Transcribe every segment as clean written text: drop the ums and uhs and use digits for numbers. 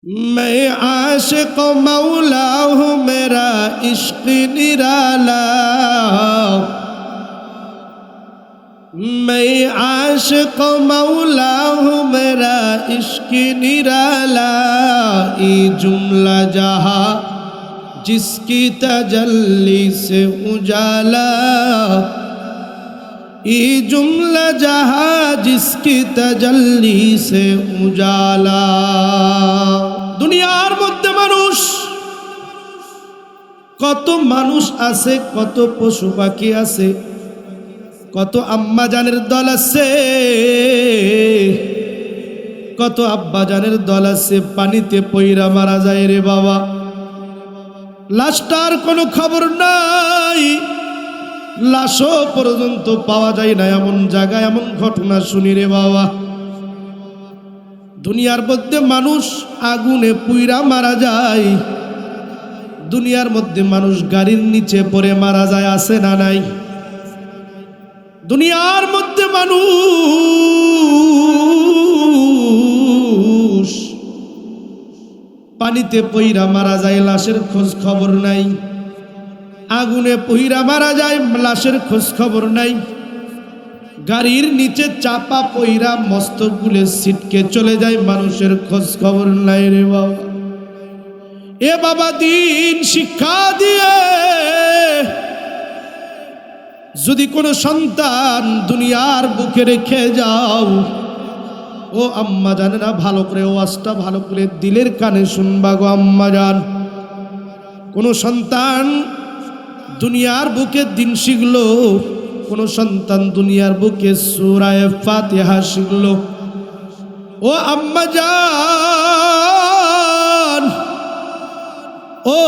मैं आशिक मौला हूँ मेरा इश्क निराला, मैं आशिक मौला हूँ मेरा इश्क निराला। ये जुमला जहाँ जिसकी तजल्ली से उजाला, ये जुमला जहाँ जिसकी तजल्ली से उजाला। दुनियार मध्य मानुष कत मानुष आछे, कत पशु पाखी आछे, कत आम्मा जानेर दल आछे, कत आब्बा जानेर दल आछे पानीते पइरा मारा जाय रे बाबा। लाशटार कोनो खबर नाई, लाशो पर्यन्त पाওয়া যায় না এমন জায়গায় এমন ঘটনা শুনি রে বাবা। দুনিয়ার মধ্যে মানুষ আগুনে পুইরা মারা যায়, দুনিয়ার মধ্যে মানুষ গাড়ির নিচে পড়ে মারা যায়, আছে না নাই? দুনিয়ার মধ্যে মানুষ পানিতে পইরা মারা যায়, লাশের খোঁজ খবর নাই। আগুনে পুইরা মারা যায়, লাশের খোঁজ খবর নাই। গাড়ির নিচে চাপা পইরা মস্তকগুলো ছিটকে চলে যায়, মানুষের খোঁজ খবর নাই রে বাবা। এ বাবা, দিন শিক্ষা দিয়ে যদি কোনো সন্তান দুনিয়ার বুকে রেখে যাও, ও আম্মা জানেরা ভালো করে ওয়াজটা ভালো করে দিলের কানে শুনবা গো আম্মা জান। কোনো সন্তান দুনিয়ার বুকে দিন শিখলো, কোন সন্তান দুনিয়ার বুকে সূরা ফাতিহা শিখলো, ও আম্মা জান, ও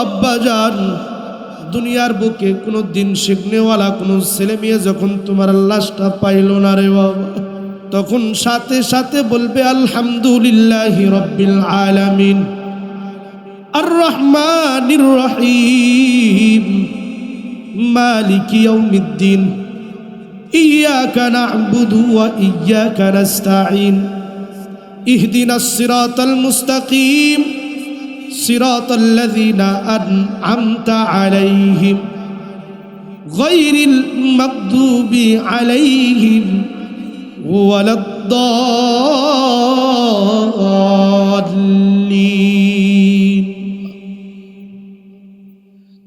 আব্বা জান, দুনিয়ার বুকে কোনো দিন শিখনেওয়ালা কোনো ছেলে মেয়ে যখন তোমার লাশটা পাইলো না রে বাবা, তখন সাথে সাথে বলবে আলহামদুলিল্লাহি রাব্বিল আলামিন আর রহমানির রহিম মালিকি ইয়াউমিদ্দিন ইয়্যাকা না'বুদু ওয়া ইয়্যাকা নাস্তাঈন ইহদিনাস সিরাতাল মুস্তাকিম সিরাতাল লাযীনা আন'আমতা আলাইহিম গায়রিল মাগদুবি আলাইহিম ওয়ালাদ-দাল্লিন।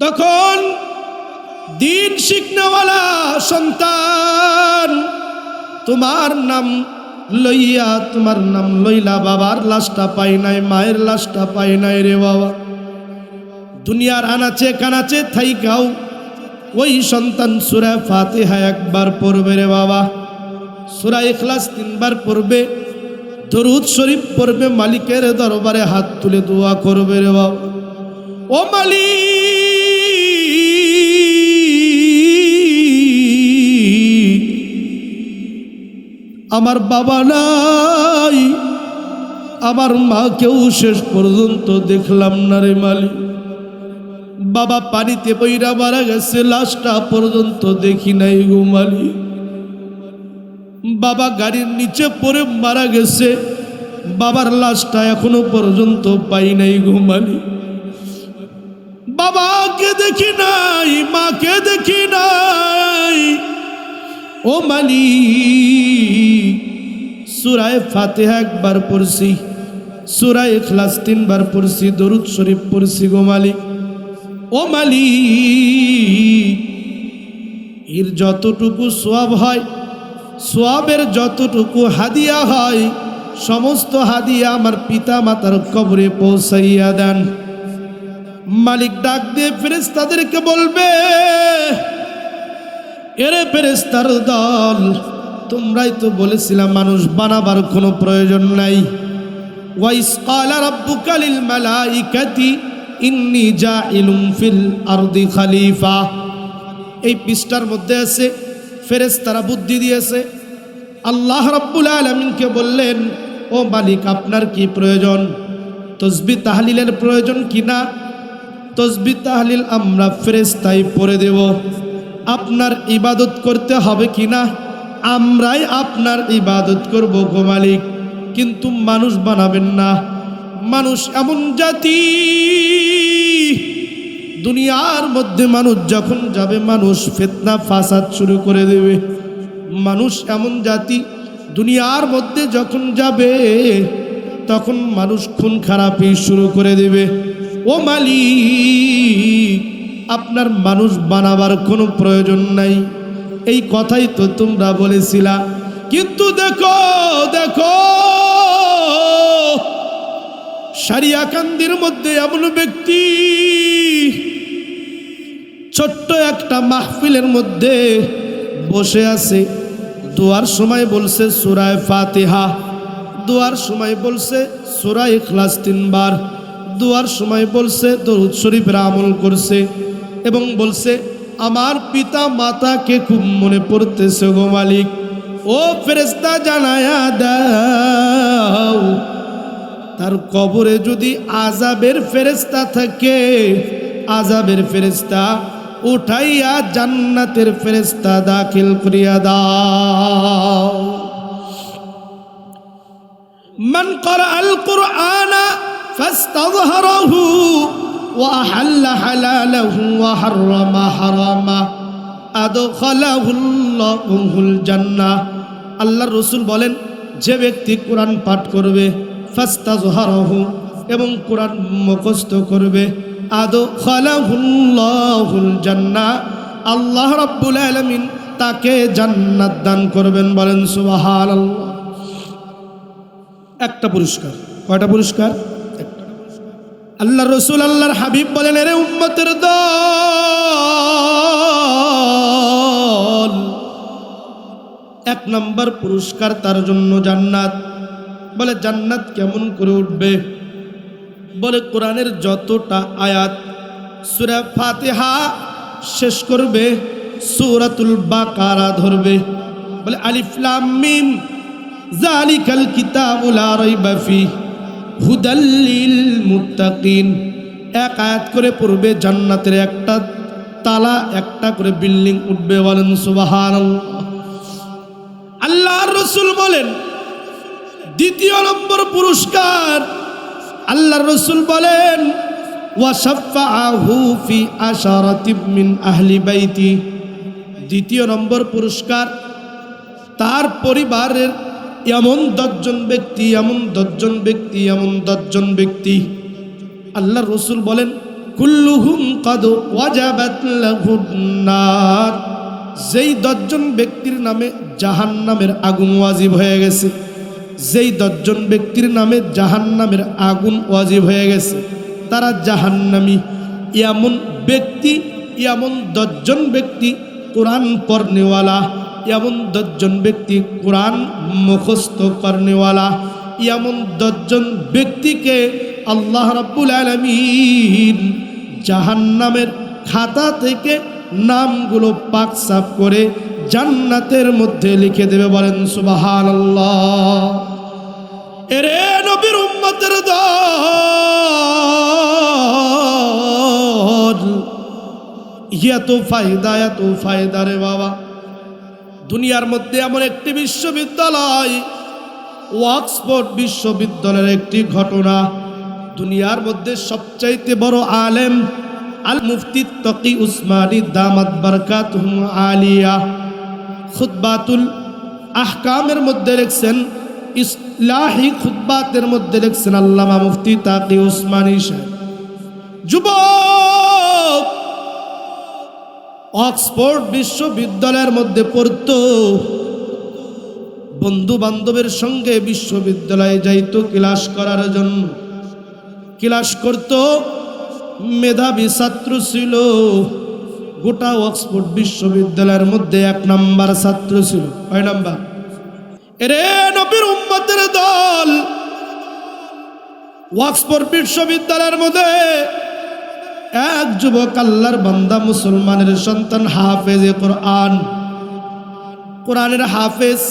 তখন দিন শিখনেওয়ালা সন্তান তোমার নাম লইয়া, তোমার নাম লইলা, বাবার লাশটা পাই নাই, মায়ের লাশটা পাই নাই রে বাবা। দুনিয়ার আনাচে কানাচে থাইকাও ওই সন্তান সূরা ফাতিহা একবার পড়বে রে বাবা, সূরা ইখলাস 3 বার পড়বে, দরুদ শরীফ পড়বে, মালিকের দরবারে হাত তুলে দোয়া করবে রে বাবা। ও মালিক, আমার বাবা নাই, আমার মাকেও শেষ পর্যন্ত দেখলাম না রে মালিক। বাবা পানিতে পইরা মারা গেছে, লাশটা পর্যন্ত দেখি নাই গো মালিক। বাবা গাড়ির নিচে পড়ে মারা গেছে, বাবার লাশটা এখনো পর্যন্ত পাই নাই গো মালিক। বাবাকে দেখি নাই, মাকে দেখি নাই, ও মালিক। সূরা ফাতিহা একবার পড়ছি, সূরা ইখলাস 3 বার পড়ছি, দরুদ শরীফ পড়ছি গো মালিক। ও মালিক, এর যতটুকু সওয়াব হয়, সওয়াবের যতটুকু হাদিয়া হয়, সমস্ত হাদিয়া আমার পিতা মাতার কবরে পৌঁছাইয়া দেন। মালিক ডাক দিয়ে ফেরেশতাদেরকে বলবে, এরে ফেরেশতার দল, তোমরাই তো বলেছিলাম মানুষ বানাবার কোনো প্রয়োজন নাই। ওয়াইস ক্বালা রাব্বুকা লিল মালাইকাতি ইন্নী জাইলুম ফিল আরদি খলিফা। এই পৃষ্ঠার মধ্যে আছে ফেরেশতারা বুদ্ধি দিয়েছে। আল্লাহ রাব্বুল আলামিনকে বললেন, ও মালিক আপনার কি প্রয়োজন? তাসবিহ তাহলিলের প্রয়োজন কিনা? তাসবিহ তাহলিল আমরা ফেরেশতাই পড়ে দেব। আপনার ইবাদত করতে হবে কিনা? আমরাই আপনার ইবাদত করব গো মালিক। কিন্তু মানুষ বানাবেন না, মানুষ এমন জাতি, দুনিয়ার মধ্যে মানুষ যখন যাবে মানুষ ফিতনা ফাসাদ শুরু করে দেবে। মানুষ এমন জাতি, দুনিয়ার মধ্যে যখন যাবে তখন মানুষ খুন খারাপি শুরু করে দেবে। ও মালিক, আপনার মানুষ বানাবার কোনো প্রয়োজন নাই, এই কথাই তো তোমরা বলেছিলা। কিন্তু দেখো দেখো, সারিয়াকান্দির মধ্যে এমন ব্যক্তি ছোট্ট একটা মাহফিলের মধ্যে বসে আছে, দোয়ার সময় বলছে সূরা ফাতিহা, দোয়ার সময় বলছে সূরা ইখলাস 3 বার, দোয়ার সময় বলছে দরুদ শরীফের আমল করছে এবং বলছে আমার পিতা মাতাকে খুব মনে পড়তেছে গো মালিক। ও ফেরেশতা জানায়া দাও, তার কবরে যদি আযাবের ফেরেশতা থাকে, আযাবের ফেরেশতা উঠাইয়া জান্নাতের ফেরেশতা দাখিল করিয়া দাও। মান ক্বারাআল কুরআনা ফাস্তাযহারাহু ওয়া আহাল্লা হালালাহু ওয়া হাররামা হারামা আদখালাহুল্লাহুল জান্নাহ। আল্লাহর রাসূল বলেন, যে ব্যক্তি কোরআন পাঠ করবে, ফাস্তাযহারাহু এবং কোরআন মুখস্থ করবে, আদখালাহুল্লাহুল জান্নাহ, আল্লাহ রাব্বুল আলামিন তাকে জান্নাত দান করবেন। বলেন সুবহানাল্লাহ। একটা পুরস্কার। কয়টা পুরস্কার? একটা। আল্লাহর রাসূল আল্লাহর হাবিব বলেন, এরে উম্মতের দল, 1 নম্বর পুরস্কার তার জন্য জান্নাত। বলে জান্নাত কেমন করে উঠবে? বলে কোরআনের যতটা আয়াত সূরা ফাতিহা শেষ করবে, সূরাতুল বাকারা ধরবে। বলে আলিফ লাম মিম যালিকাল কিতাবু লা রাইবা ফিহি হুদাল লিল মুত্তাকিন। এক আয়াত করে পড়বে, জান্নাতের একটা তালা, একটা করে বিল্ডিং উঠবে। বলেন সুবহানাল্লাহ। আল্লাহর রাসূল বলেন, দ্বিতীয় নম্বর পুরস্কার, আল্লাহর রাসূল বলেন ওয়া শাফাআহু ফি আশারাতিন মিন আহলি বাইতি। দ্বিতীয় নম্বর পুরস্কার, তার পরিবারের এমন 10 জন ব্যক্তি, এমন 10 জন ব্যক্তি, এমন 10 জন ব্যক্তি, আল্লাহর রাসূল বলেন কুল্লুহুম কাদ ওয়াজাবাত লাহুন নার। যেই 10 জন ব্যক্তির নামে জাহান্নামের আগুন ওয়াজিব হয়ে গেছে, যেই 10 জন ব্যক্তির নামে জাহান্নামের আগুন ওয়াজিব হয়ে গেছে, তারা জাহান্নামী। এমন ব্যক্তি, এমন 10 জন ব্যক্তি কোরআন পড়নেওয়ালা, এমন 10 জন ব্যক্তি কোরআন মুখস্থ করনেওয়ালা, এমন 10 জন ব্যক্তিকে আল্লাহ রাব্বুল আলামিন জাহান্নামের খাতা থেকে নামগুলো পাক সাফ করে জান্নাতের মধ্যে লিখে দেবে। বলেন সুবহানাল্লাহ। এরে নবীর উম্মতের দল, এত ফায়দা রে বাবা। দুনিয়ার মধ্যে এমন একটি বিশ্ববিদ্যালয়, অক্সফোর্ড বিশ্ববিদ্যালয়ের একটি ঘটনা, দুনিয়ার মধ্যে সবচাইতে বড় আলেম আল মুফতি তকি উসমানী দামাত বারকাতুহু আলিয়া খুতবাতুল আহকামের মধ্যে লিখছেন, ইসলাহি খুতবাতের মধ্যে লিখছেন আল্লামা মুফতি তাকি উসমানী সাহেব। যুবক অক্সফোর্ড বিশ্ববিদ্যালয়ের মধ্যে পড়তো, বন্ধু বান্ধবের সঙ্গে বিশ্ববিদ্যালয়ে যাইতো ক্লাস করার জন্য, ক্লাস করত, মেধাবী ছাত্র ছিল। গোটা অক্সফোর্ড বিশ্ববিদ্যালয়ের মধ্যে 1 নাম্বার ছাত্র ছিল। কয় নাম্বার? এরে নবীর উম্মতের দল, অক্সফোর্ড বিশ্ববিদ্যালয়ের মধ্যে এক যুবক আল্লাহর বান্দা, মুসলমানের সন্তান, হাফেজে কোরআন, কোরআনের হাফেজ,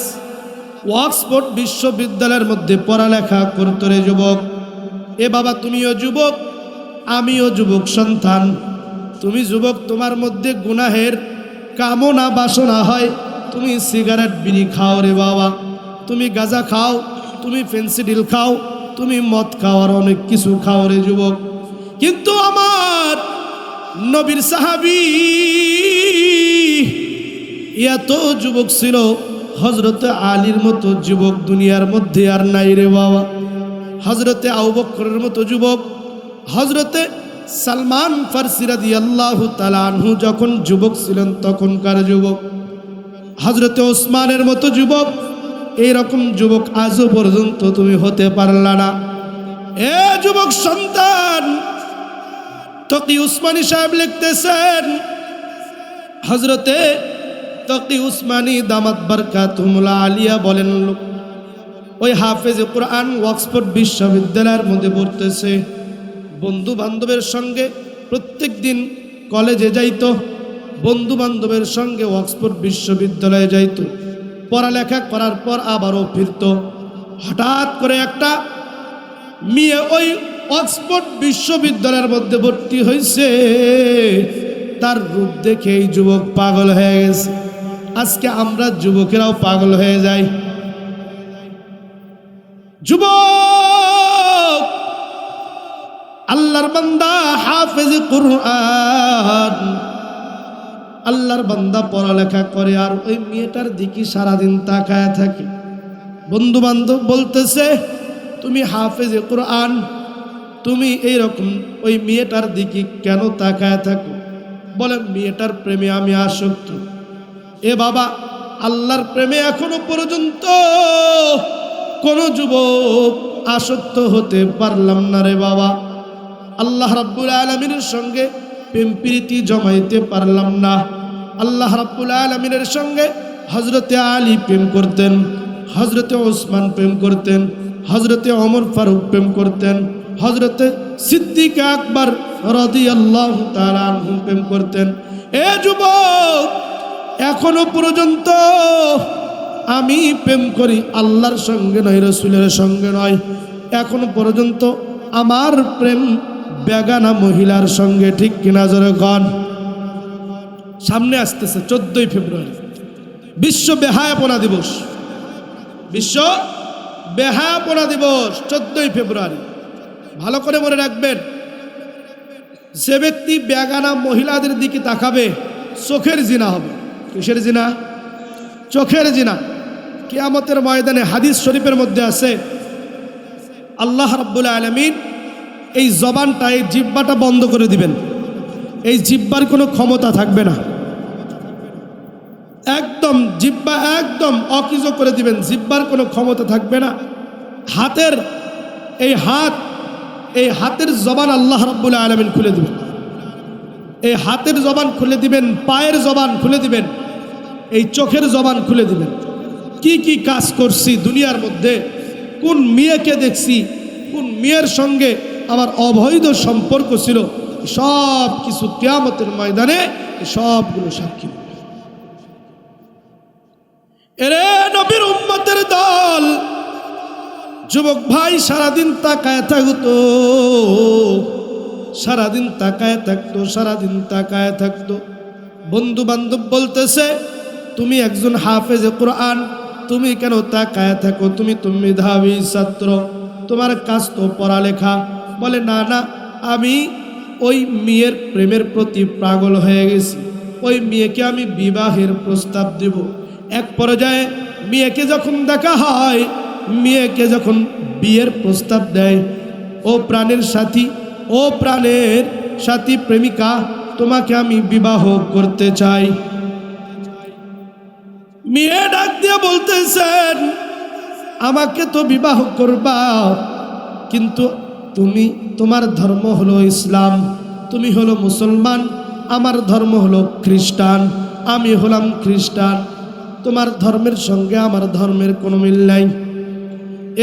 অক্সফোর্ড বিশ্ববিদ্যালয়ের মধ্যে পড়ালেখা করতো। রে যুবক, এ বাবা তুমিও যুবক, আমিও যুবক সন্তান। তুমি যুবক, তোমার মধ্যে গুনাহের কামনা বাসনা হয়, তুমি সিগারেট বিড়ি খাও রে বাবা, তুমি গাঁজা খাও, তুমি ফেন্সিডিল খাও, তুমি মদ খাওয়ার অনেক কিছু খাও রে যুবক। কিন্তু আমার নবীর সাহাবী এত যুবক ছিল, হযরতে আলীর মতো যুবক দুনিয়ার মধ্যে আর নাই রে বাবা। হযরতে আবু বকরের মতো যুবক, হযরতে সালমান ফারসি রাদিয়াল্লাহু তাআলা আনহু যখন যুবক ছিলেন তখনকার যুবক, হযরতে ওসমানের মতো যুবক, এইরকম যুবক আজও পর্যন্ত তুমি হতে পারলা না। এ যুবক সন্তান, তকি উসমানী সাহেব লিখতেছেন, হযরতে তকি উসমানী দামাত বারকাতুহুল আলিয়া বলেন, ওই হাফেজে কোরআন অক্সফোর্ড বিশ্ববিদ্যালয়ের মধ্যে পড়তেছে, বন্ধু বান্ধবের সঙ্গে প্রত্যেক দিন কলেজে যাইতো, বন্ধু বান্ধবের সঙ্গে অক্সফোর্ড বিশ্ববিদ্যালয়ে যাইতো, পড়ালেখা করার পর আবারও ফিরত। হঠাৎ করে একটা মেয়ে ওই অক্সফোর্ড বিশ্ববিদ্যালয়ের মধ্যে ভর্তি হয়েছে, তার রূপ দেখে এই যুবক পাগল হয়ে গেছে। আজকে আমরা যুবকেরাও পাগল হয়ে যাই। যুবক আল্লাহর বান্দা হাফেজ কুরআন, আল্লাহর বান্দা পড়ালেখা করে আর ওই মেয়েটার দিকে সারাদিন তাকায় থাকে। বন্ধু বান্ধব বলতেছে, তুমি হাফেজে কোরআন, তুমি এইরকম ওই মেয়েটার দিকে কেন তাকায় থাকো? বলে, মেয়েটার প্রেমে আমি আসক্ত। এ বাবা, আল্লাহর প্রেমে এখনো পর্যন্ত কোন যুবক আসক্ত হতে পারলাম না রে বাবা। আল্লাহ রাব্বুল আলামিনের সঙ্গে প্রেম প্রীতি জমাইতে পারলাম না। আল্লাহ রাব্বুল আলামিনের সঙ্গে হযরতে আলী প্রেম করতেন, হযরতে ওসমান প্রেম করতেন, হযরতে ওমর ফারুক প্রেম করতেন, হযরতে সিদ্দিক আকবর রাদিয়াল্লাহু তাআলা আনহু প্রেম করতেন। এ যুবক, এখনো পর্যন্ত আমি প্রেম করি আল্লাহর সঙ্গে নয়, রাসূলের সঙ্গে নয়। এখনো পর্যন্ত আমার প্রেম বেগানা মহিলার সঙ্গে, ঠিক কিনা জোরে কন? সামনে আসতেছে 14ই ফেব্রুয়ারি বিশ্ব বেহায়াপনা দিবস। বিশ্ব বেহায়াপনা দিবস 14ই ফেব্রুয়ারি। ভালো করে মনে রাখবেন, যে ব্যক্তি বেগানা মহিলাদের দিকে তাকাবে চোখের জিনা হবে। কিসের জিনা? চোখের জিনা। কিয়ামতের ময়দানে হাদিস শরীফের মধ্যে আছে, আল্লাহ রাব্বুল আলামিন এই জবানটা, এই জিহ্বাটা বন্ধ করে দিবেন। এই জিহ্বার কোনো ক্ষমতা থাকবে না, একদম জিহ্বা একদম অকিজ করে দিবেন, জিহ্বার কোনো ক্ষমতা থাকবে না। হাতের এই হাতের জবান আল্লাহ রাব্বুল আলামিন খুলে দিবেন। এই হাতের জবান খুলে দিবেন, পায়ের জবান খুলে দিবেন, এই চোখের জবান খুলে দিবেন। কি কি কাজ করছি দুনিয়ার মধ্যে, কোন মেয়েকে দেখছি, কোন মেয়ের সঙ্গে আমার অবৈধ সম্পর্ক ছিল, সব কিছু কিয়ামতের ময়দানে সবগুলো সাক্ষী। এরে নবীর উম্মতের দল, যুবক ভাই সারাদিন তাকায় থাকতো, সারাদিন তাকায় থাকতো, সারাদিন তাকায় থাকতো। বন্ধু বান্ধব বলতেছে, তুমি একজন হাফেজে কোরআন, তুমি কেন তাকায় থাকো? তুমি তো মেধাবী ছাত্র, তোমার কাজ তো পড়ালেখা। বলে, না না, আমি ওই মেয়ের প্রেমের প্রতি পাগল হয়ে গেছি। ওই মেয়েকে আমি বিবাহের প্রস্তাব দেব। এক পর্যায়ে মেয়েকে যখন দেখা হয়, মেয়েকে যখন বিয়ের প্রস্তাব দেয়, ও প্রাণের সাথী, ও প্রাণের সাথী প্রেমিকা, তোমাকে আমি বিবাহ করতে চাই। মেয়ে ডাক দিয়ে বলতেছেন, আমাকে তো বিবাহ করবা, কিন্তু তোমার ধর্ম হলো ইসলাম, তুমি হলো মুসলমান, আমার ধর্ম হলো খ্রিস্টান, আমি হলাম খ্রিস্টান। তোমার ধর্মের সঙ্গে আমার ধর্মের কোনো মিল নাই।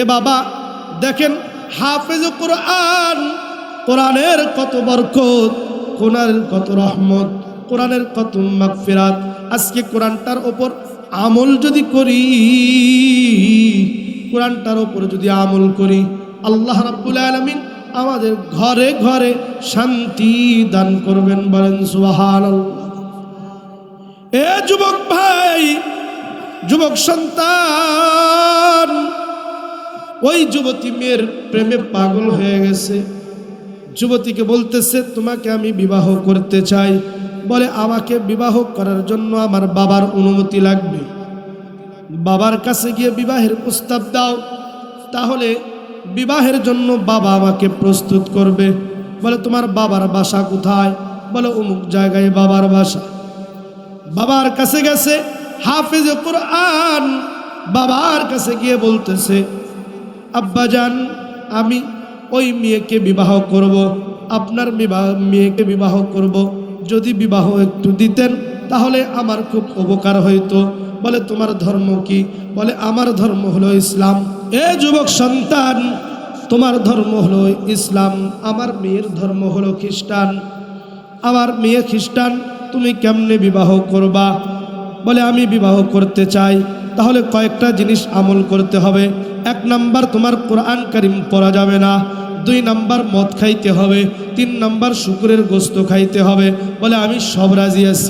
এ বাবা, দেখেন হাফেজ কোরআন, কোরআনের কত বরকত, কোরআনের কত রহমত, কোরআনের কত মাগফিরাত। আজকে কোরআনটার ওপর আমল যদি করি, কোরআনটার ওপর যদি আমল করি, আল্লাহ রাব্বুল আলামিন আমাদের ঘরে ঘরে শান্তি দান করবেন। বলেন সুবহানাল্লাহ। এ যুবক ভাই, যুবক সন্তান, ওই যুবতী মেয়ের প্রেমে পাগল হয়ে গেছে। যুবতীকে বলতেছে তোমাকে আমি বিবাহ করতে চাই। বলে আমাকে বিবাহ করার জন্য আমার বাবার অনুমতি লাগবে। বাবার কাছে গিয়ে বিবাহের প্রস্তাব দাও, তাহলে বিবাহের জন্য বাবা আমাকে প্রস্তুত করবে। বলে তোমার বাবার বাসা কোথায়? বলে অমুক জায়গায় বাবার বাসা। বাবার কাছে গেছে, হাফেজ কুরআন বাবার কাছে গিয়ে বলতেছে আব্বাজান আমি ওই মেয়েকে বিবাহ করব, আপনার মেয়েকে বিবাহ করব, যদি বিবাহ একটু দিতেন তাহলে আমার খুব উপকার হইতো। বলে তোমার ধর্ম কি? বলে আমার ধর্ম হলো ইসলাম। এ যুবক সন্তান, তোমার ধর্ম হলো ইসলাম, আমার মেয়ের ধর্ম হলো খ্রিস্টান। আমার মেয়ে খ্রিস্টান, তুমি কেমনে বিবাহ করবা? বলে আমি বিবাহ করতে চাই। তাহলে কয়েকটা জিনিস আমল করতে হবে। 1 নাম্বার তোমার কোরআন কারীম পড়া যাবে না। 2 নাম্বার মদ খাইতে হবে। 3 নাম্বার শুকরের গোস্ত খাইতে হবে। বলে আমি সব রাজি আছি।